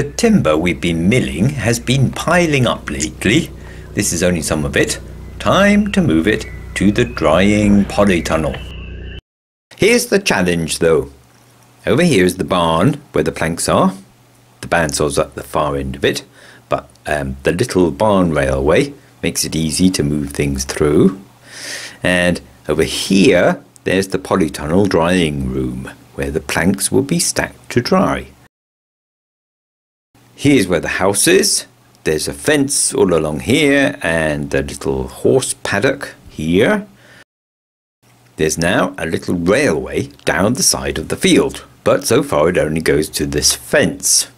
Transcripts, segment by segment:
The timber we've been milling has been piling up lately. This is only some of it. Time to move it to the drying polytunnel. Here's the challenge though. Over here is the barn where the planks are. The bandsaw's at the far end of it, but the little barn railway makes it easy to move things through. And over here, there's the polytunnel drying room, where the planks will be stacked to dry. Here's where the house is. There's a fence all along here, and the little horse paddock here. There's now a little railway down the side of the field, but so far it only goes to this fence.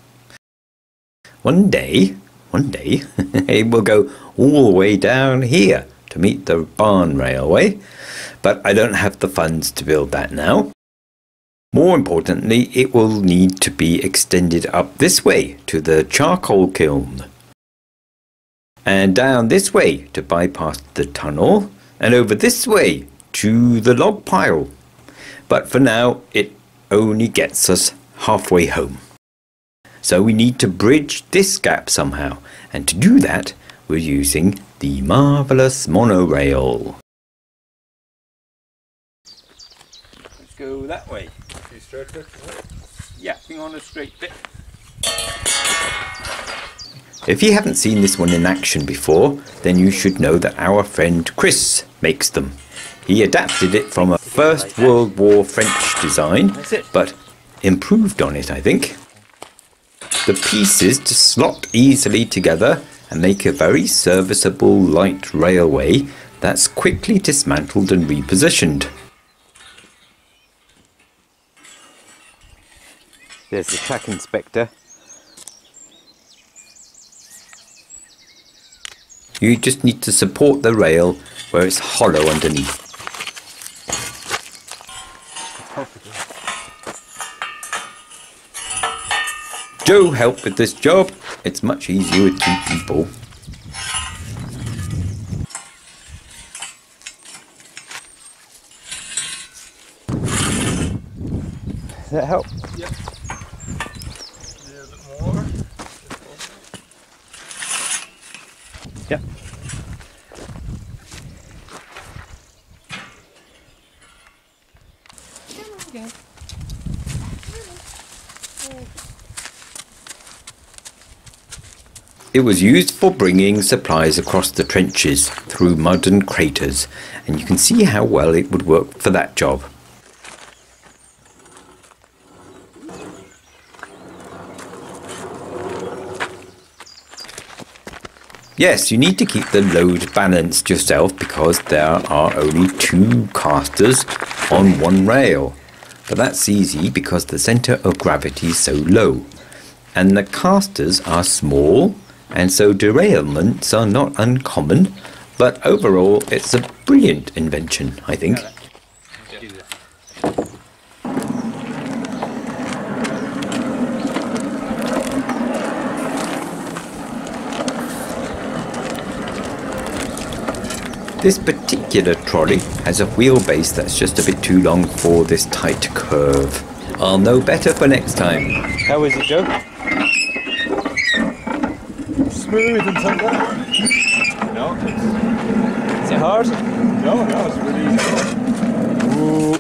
One day, it will go all the way down here to meet the barn railway, but I don't have the funds to build that now. More importantly, it will need to be extended up this way to the charcoal kiln, and down this way to bypass the tunnel, and over this way to the log pile. But for now, it only gets us halfway home. So we need to bridge this gap somehow, and to do that we're using the marvellous monorail. Let's go that way. Yeah, hang on a straight bit. If you haven't seen this one in action before, then you should know that our friend Chris makes them. He adapted it from a First World War French design, but improved on it, I think. The pieces just slot easily together and make a very serviceable light railway that's quickly dismantled and repositioned. There's the track inspector. You just need to support the rail where it's hollow underneath. Joe helped with this job. It's much easier with two people. Does that help? Yep. A little bit more. Yep. It was used for bringing supplies across the trenches through mud and craters, and you can see how well it would work for that job. Yes, you need to keep the load balanced yourself because there are only two casters on one rail. But that's easy because the centre of gravity is so low, and the casters are small, and so derailments are not uncommon, but overall it's a brilliant invention, I think. This particular trolley has a wheelbase that's just a bit too long for this tight curve. I'll know better for next time. How is it, Joe? Smooth and something. No. Is it hard? No, it's really easy. Ooh.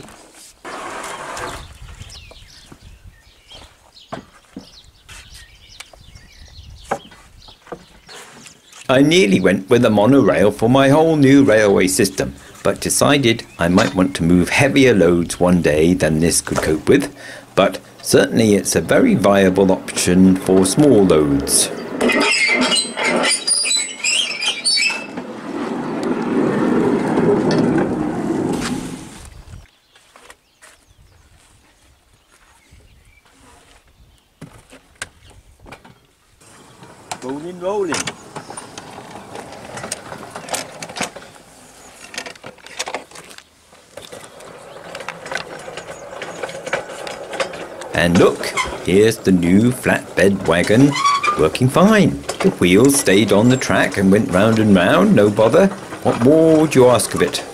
I nearly went with a monorail for my whole new railway system, but decided I might want to move heavier loads one day than this could cope with, but certainly it's a very viable option for small loads. Rolling. And look, here's the new flatbed wagon working fine. The wheels stayed on the track and went round and round, no bother. What more would you ask of it?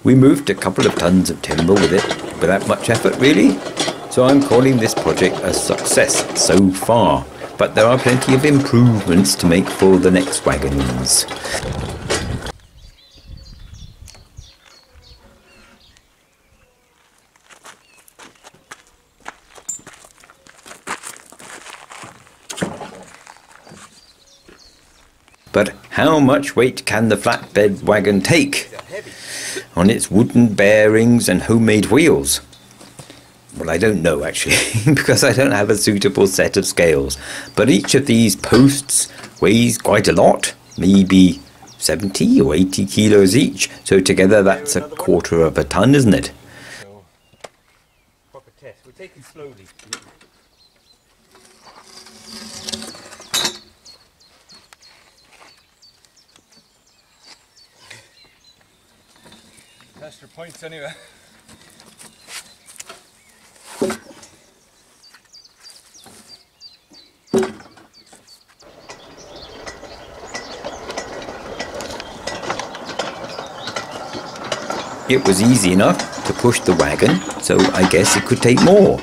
We moved a couple of tons of timber with it without much effort really, so I'm calling this project a success so far, but there are plenty of improvements to make for the next wagons. But how much weight can the flatbed wagon take on its wooden bearings and homemade wheels? Well, I don't know actually, because I don't have a suitable set of scales. But each of these posts weighs quite a lot, maybe 70 or 80 kilos each. So together that's a quarter of a ton, isn't it? Proper test. We're taking slowly. Test your points anyway. It was easy enough to push the wagon, so I guess it could take more.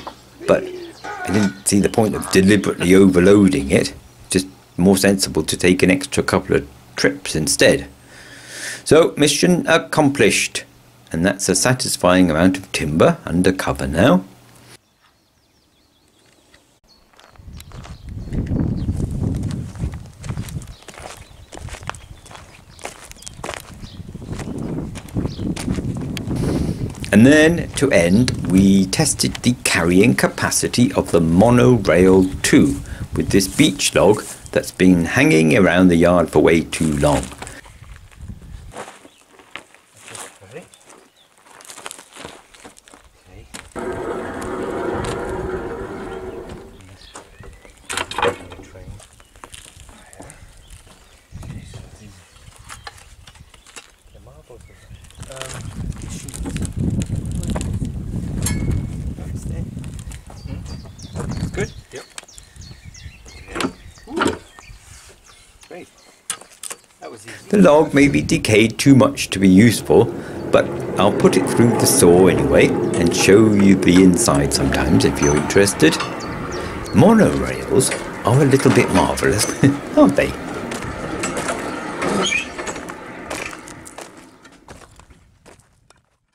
But I didn't see the point of deliberately overloading it. Just more sensible to take an extra couple of trips instead. So, mission accomplished. And that's a satisfying amount of timber under cover now. And then, to end, we tested the carrying capacity of the MONORAIL 2 with this beech log that's been hanging around the yard for way too long. Good? Yep. Great. That was easy. The log may be decayed too much to be useful, but I'll put it through the saw anyway and show you the inside sometimes if you're interested. Monorails are a little bit marvellous, aren't they?